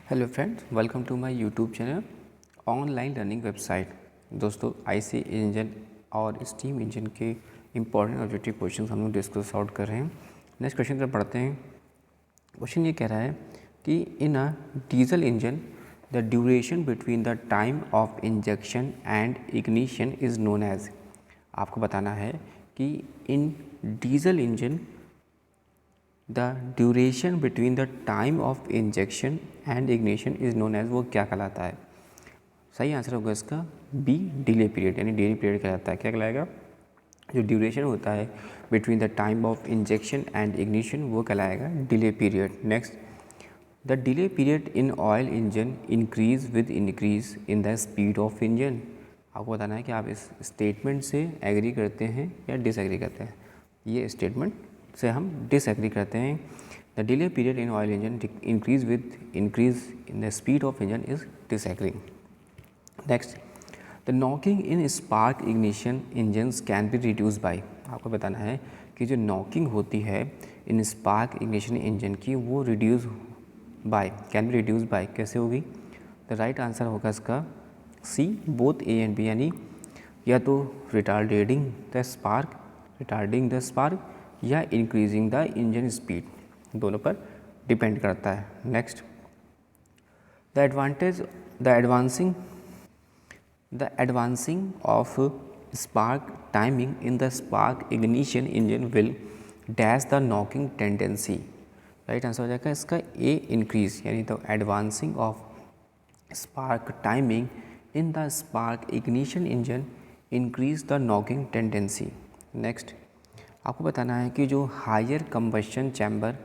Hello friends, welcome to my YouTube channel online learning website. दोस्तों, IC engine और steam engine के important objective questions हम लोग discuss out कर रहे हैं। नेक्स्ट क्वेश्चन पर पढ़ते हैं। क्वेश्चन ये कह रहा है कि in a diesel engine the duration between the time of injection and ignition is known as. आपको बताना है कि in diesel engine the duration between the time of injection and ignition is known as, वो क्या कहलाता है। सही answer होगा इसका बी, डिले पीरियड, यानी डिले पीरियड कहलाता है। क्या कहलाएगा? जो ड्यूरेशन होता है between the time of injection and ignition वो कहलाएगा delay period. Next, the delay period in oil engine increase with increase in the speed of engine. आपको बताना है कि आप इस स्टेटमेंट से एग्री करते हैं या डिसएग्री करते हैं। ये स्टेटमेंट से हम डिसएग्री करते हैं। The delay period in oil engine increase with increase in the speed of engine is disagree. Next, the knocking in spark ignition engines can be reduce by. आपको बताना है कि जो नॉकिंग होती है इन स्पार्क इग्निशन इंजन की वो reduce by, can be reduce by कैसे होगी? द राइट आंसर होगा इसका सी, बोथ ए एंड बी, यानी या तो रिटार्डिंग द स्पार्क या इंक्रीजिंग द इंजन स्पीड, दोनों पर डिपेंड करता है। Next, the advancing of spark timing in the spark ignition engine will dash the knocking tendency. Right answer हो जाएगा इसका ए, इंक्रीज, यानी the advancing of spark timing in the spark ignition engine increase the knocking tendency. Next, आपको बताना है कि जो higher combustion chamber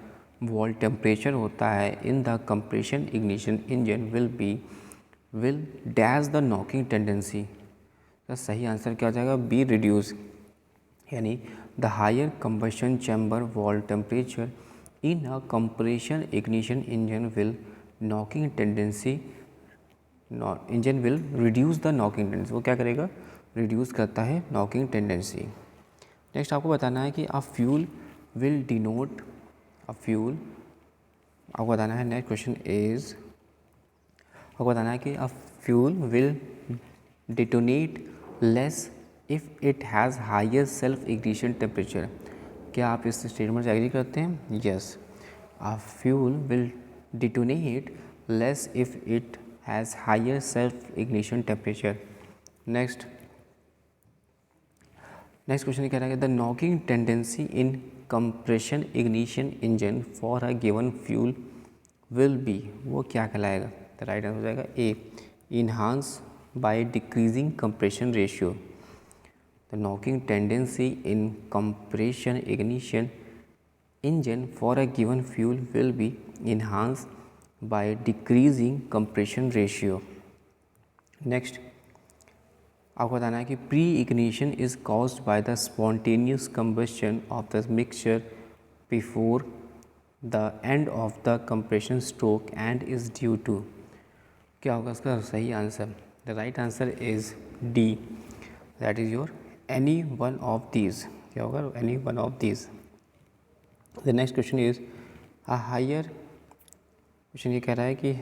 wall temperature होता है in the compression ignition engine will dash the knocking tendency. तो सही आंसर क्या हो जाएगा? बी, रिड्यूस, यानी the higher combustion chamber wall temperature in a compression ignition engine will knocking tendency engine will reduce the knocking tendency. वो क्या करेगा? Reduce करता है नॉकिंग टेंडेंसी। नेक्स्ट, आपको बताना है कि फ्यूल विल डिनोट फ्यूल। आपको बताना है नेक्स्ट क्वेश्चन इज, आपको बताना है कि fuel will detonate less if it has higher self ignition temperature. क्या आप इस स्टेटमेंट से एग्री करते हैं? Yes, fuel will detonate less if it has higher self ignition temperature. Next question कह रहा है the knocking tendency in compression ignition engine for a given fuel will be, वो क्या कहलाएगा? द राइट आंसर हो जाएगा A, enhance by decreasing compression ratio. The knocking tendency in compression ignition engine for a given fuel will be enhance by decreasing compression ratio. Next, आपको बताना है कि pre ignition is caused by the spontaneous combustion of the mixture before the end of the compression stroke and is due to. क्या होगा इसका सही answer? The right answer is D, that is your any one of these. क्या होगा? Any one of these. The next question is a higher, question ये कह रहा है कि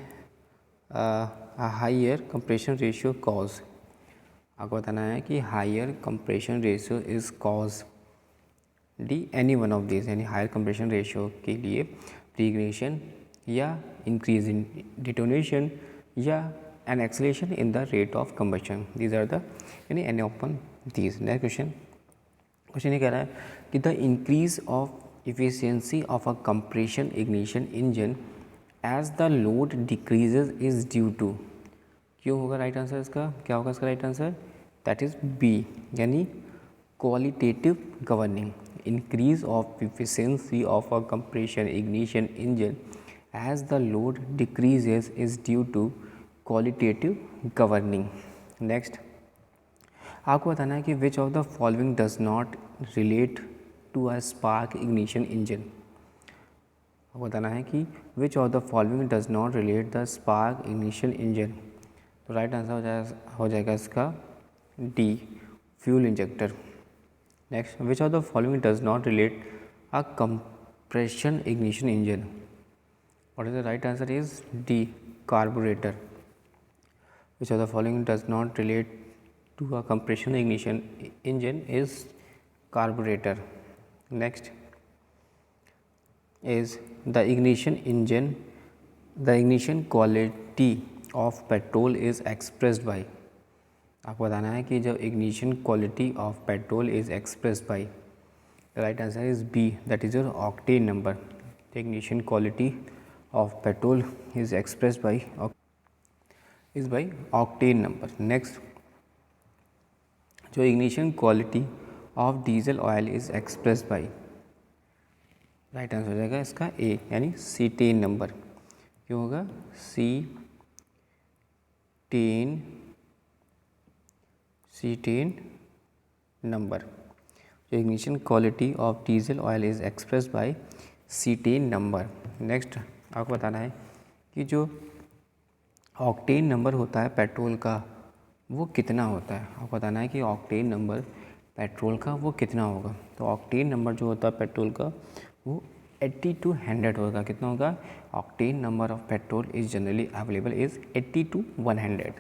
हायर कंप्रेशन रेशियो कॉज। आपको बताना है कि higher compression ratio is cause D, any one of this, यानी हायर कंप्रेशन रेशियो के लिए प्री इग्निशन या इंक्रीज इन डिटोनेशन या an acceleration in the rate of combustion, these are the, यानी any of one these. Next question ये कह रहा है कि the increase of efficiency of a compression ignition engine as the load decreases is due to. क्यों होगा right answer इसका? क्या होगा इसका right answer? That is B, यानी qualitative governing. Increase of efficiency of a compression ignition engine as the load decreases is due to qualitative governing. Next, आपको बताना है कि which of the following does not relate to a spark ignition engine. आपको बताना है कि which of the following does not relate the spark ignition engine. तो right answer हो जाएगा इसका D, fuel injector. Next, which of the following does not relate a compression ignition engine. और the right answer is D, carburetor. Which of the following does not relate to a compression ignition engine is carburetor. Next is the ignition quality of petrol is expressed by. आपको बताना है कि जो ignition quality of petrol is expressed by. The right answer is B, that is your octane number. The ignition quality of petrol is expressed by octane number. Next, जो ignition quality of diesel oil is expressed by. Right answer हो जाएगा इसका A, यानी cetane number. क्यों होगा? Cetane number. जो ignition quality of diesel oil is expressed by cetane number. Next आपको बताना है कि जो ऑक्टेन नंबर होता है पेट्रोल का वो कितना होता है. आपको बताना है कि ऑक्टेन नंबर पेट्रोल का वो कितना होगा. तो ऑक्टेन नंबर जो होता है पेट्रोल का वो 80 to 100 होगा. कितना होगा? Octane number of petrol is generally available is 80 to 100.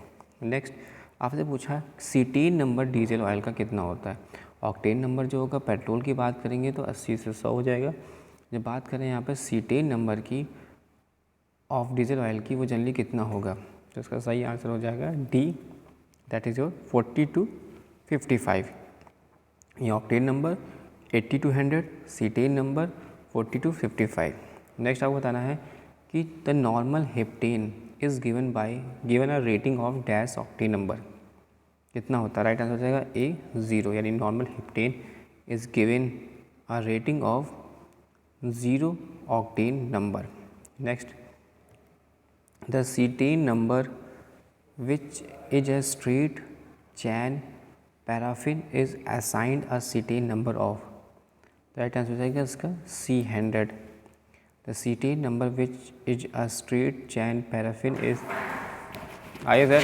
Next आपसे पूछा सीटेन नंबर डीजल ऑयल का कितना होता है. ऑक्टेन नंबर जो होगा पेट्रोल की बात करेंगे तो 80 से 100 हो जाएगा. जब बात करें यहाँ पर सीटेन नंबर की ऑफ डीजल ऑयल की वो जनरली कितना होगा, तो इसका सही आंसर हो जाएगा D, that is your 40 to 55. ये octane number 80 to 100, cetane number 40 to 55. Next आपको बताना है कि the normal heptane is given a rating of dash octane number. कितना होता है? राइट आंसर हो जाएगा ए 0, यानी normal heptane is given a rating of 0 octane number. Next, the cetane number which is a straight chain paraffin is assigned a cetane number of. Right answer हो जाएगा इसका C 100. The cetane number which is a straight chain paraffin is. आइए sir.